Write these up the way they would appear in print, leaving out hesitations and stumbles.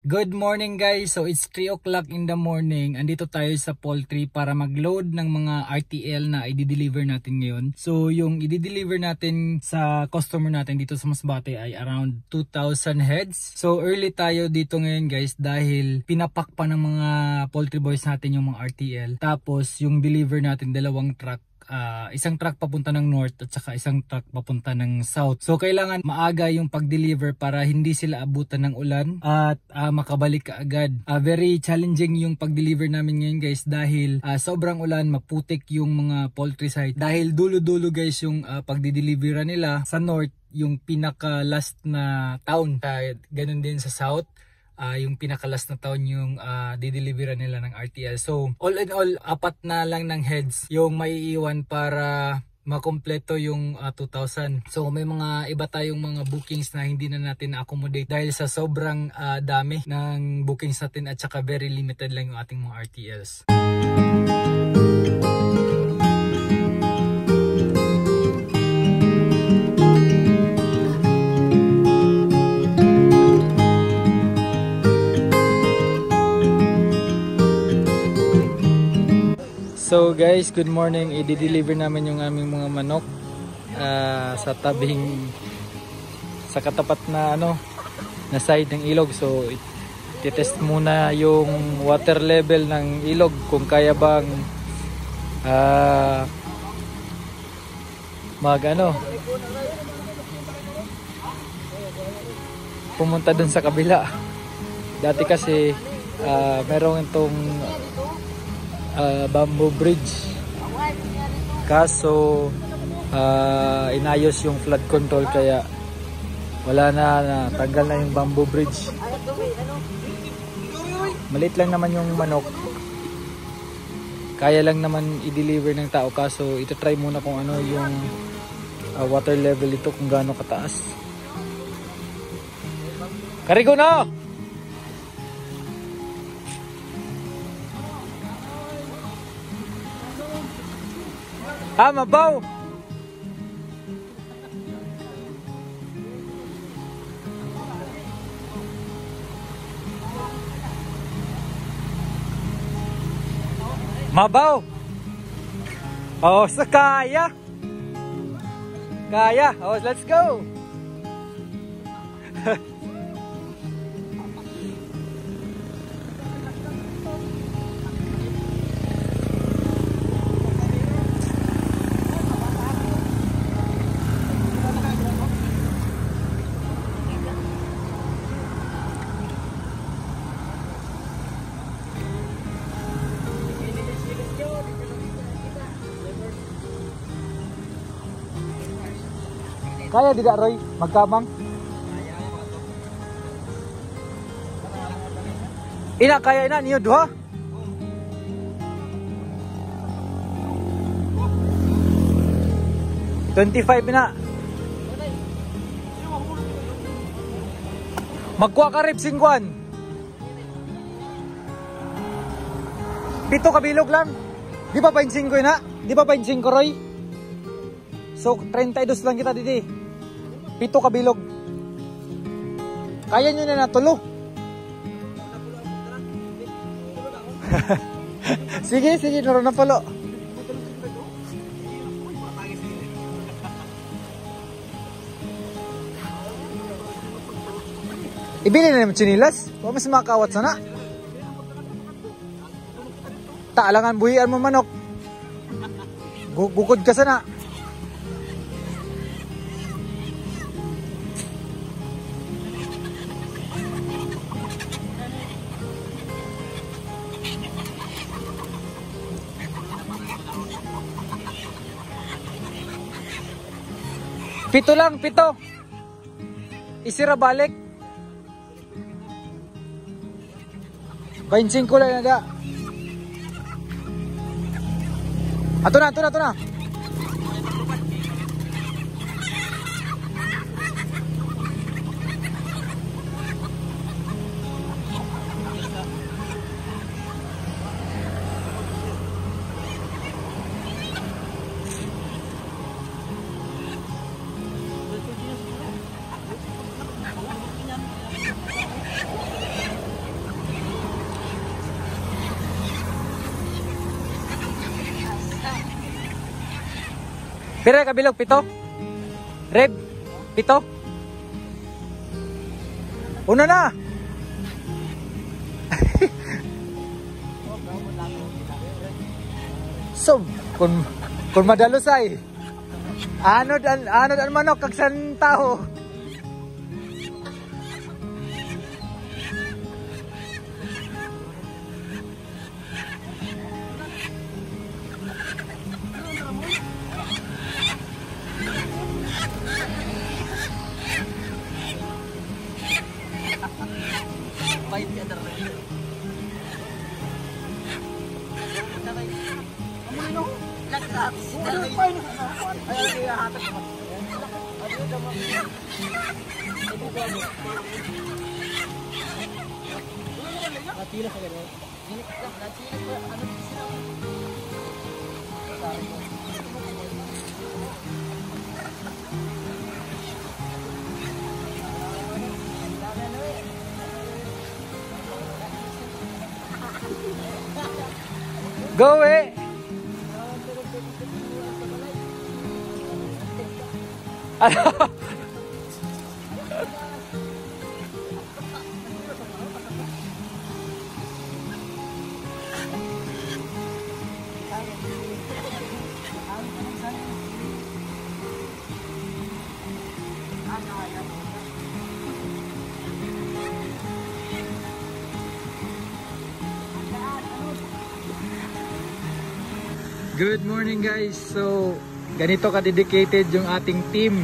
Good morning guys, so it's 3 o'clock in the morning. Andito tayo sa poultry para mag-load ng mga RTL na i-deliver natin ngayon. So yung i-deliver natin sa customer natin dito sa Masbate ay around 2,000 heads. So early tayo dito ngayon guys dahil pinapak pa ng mga poultry boys natin yung mga RTL. Tapos yung deliver natin dalawang truck. Isang truck papunta ng north at saka isang truck papunta ng south. So kailangan maaga yung pag-deliver para hindi sila abutan ng ulan at makabalik ka agad. Very challenging yung pag-deliver namin ngayon guys dahil sobrang ulan, maputik yung mga poultry site. Dahil dulo-dulo guys yung pagdi-deliver nila sa north, yung pinaka last na town. Ganun din sa south. Yung pinakalas na taon yung dideliveran nila ng RTL. So all in all, 4 na lang ng heads yung maiiwan para makompleto yung 2,000. So may mga iba tayong mga bookings na hindi na natin na-accommodate dahil sa sobrang dami ng bookings natin at saka very limited lang yung ating mga RTLs. So guys, good morning. I-deliver namin yung aming mga manok sa katapat na na side ng ilog. So i-test muna yung water level ng ilog kung kaya bang pumunta dun sa kabila. Dati kasi merong itong bamboo bridge, kaso inayos yung flood control kaya wala na, tanggal na yung bamboo bridge. Maliit lang naman yung manok, kaya lang naman i-deliver ng tao, kaso ito try muna kung ano yung water level ito, kung gaano kataas. Karigo na! Mabaw! Mabaw! Oh, sa kaya! Kaya! Oh, let's go! Kaya tidak Roy? Magkamang? Ina kaya ina niyo duha? $25 na. Magkuha ka rip 5. 7 kabilog lang. Di ba 25 na? Di ba 25 Roy? So 32 lang kita dito. 7 kabilog. Kaya nyo na natulo. Sige, naroon na palo. Ibili na naman chinilas. Huwag mas makawat sana. Taalangan buhian mo manok. Bukod ka sana. Pito lang, 7. Isira balik. 25 lang na. Ato na. Pira kabilog, pito? Reb, pito? Una na! So, kung madalusay, anod ang manok kag san tao. Go eh! Ano? Good morning guys. So, ganito ka-dedicated yung ating team.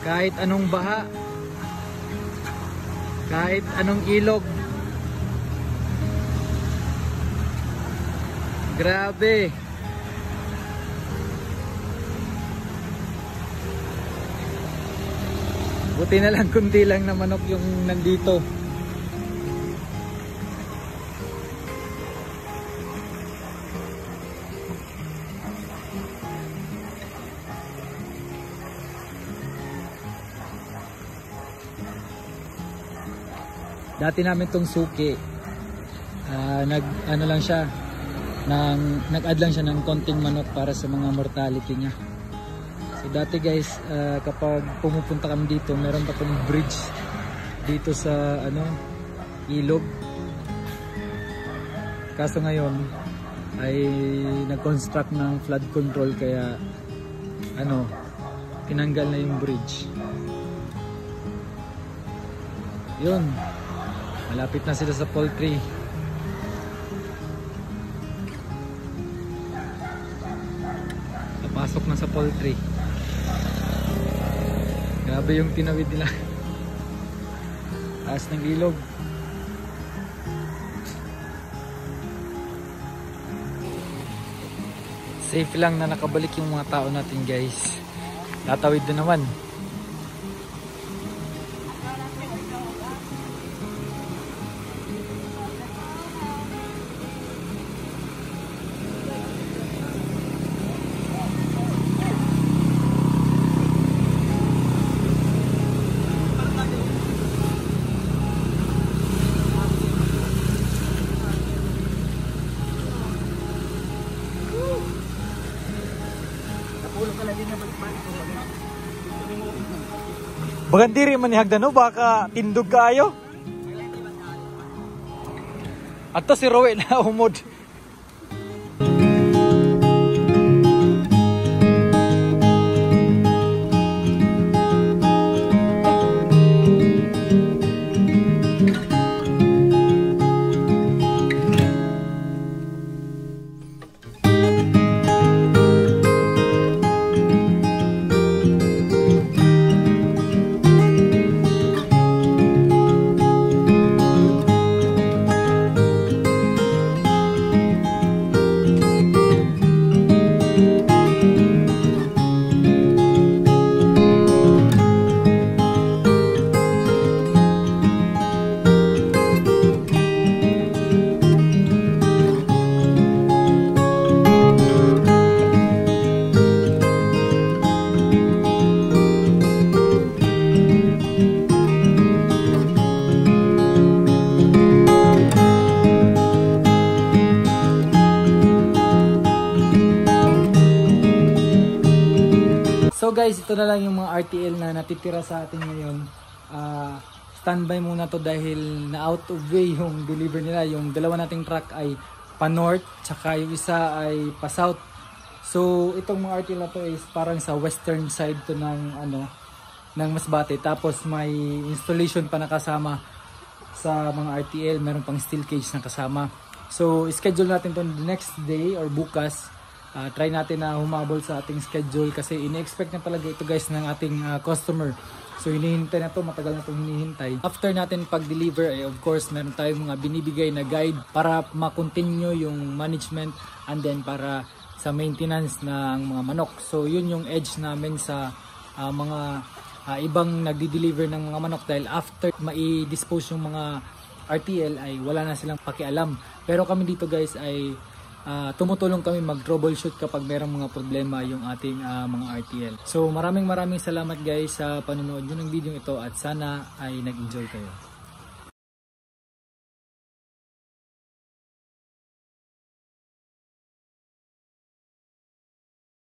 Kahit anong baha, kahit anong ilog. Grabe. Buti na lang kunti lang na manok yung nandito. Dati namin tong suki, nag-add lang siya ng konting manok para sa mga mortality niya. So dati guys, kapag pumupunta kami dito, meron pa tong bridge dito sa ilog. Kaso ngayon ay nag-construct ng flood control, kaya tinanggal na yung bridge. Yun. Malapit na sila sa poultry. Napasok na sa poultry. Grabe yung tinawid nila. Taas ng ilog. Safe lang na nakabalik yung mga tao natin guys. Tatawid na naman. Bagandiri man ihagdan baka tindog kaayo. Ato si Rowe na umod. So guys, ito na lang yung mga RTL na natitira sa atin ngayon. Standby muna to dahil na out of way yung deliver nila. Yung dalawa nating truck ay pa north, tsaka yung isa ay pa south. So itong mga RTL na to is parang sa western side to ng Masbate. Tapos may installation pa nakasama sa mga RTL, meron pang steel cage na kasama. So schedule natin to the next day or bukas. Try natin na humabol sa ating schedule kasi ini-expect na talaga ito guys ng ating customer. So hinihintay na to, matagal na itong hinihintay. After natin pag-deliver, of course meron tayong mga binibigay na guide para ma-continue yung management and then para sa maintenance ng mga manok. So yun yung edge namin sa mga ibang nagdi-deliver ng mga manok dahil after mai-dispose yung mga RTL ay wala na silang pakialam. Pero kami dito guys ay tumutulong kami mag-troubleshoot kapag merong mga problema yung ating mga RTL. So maraming salamat guys sa panonood nyo ng video ito at sana ay nag-enjoy kayo.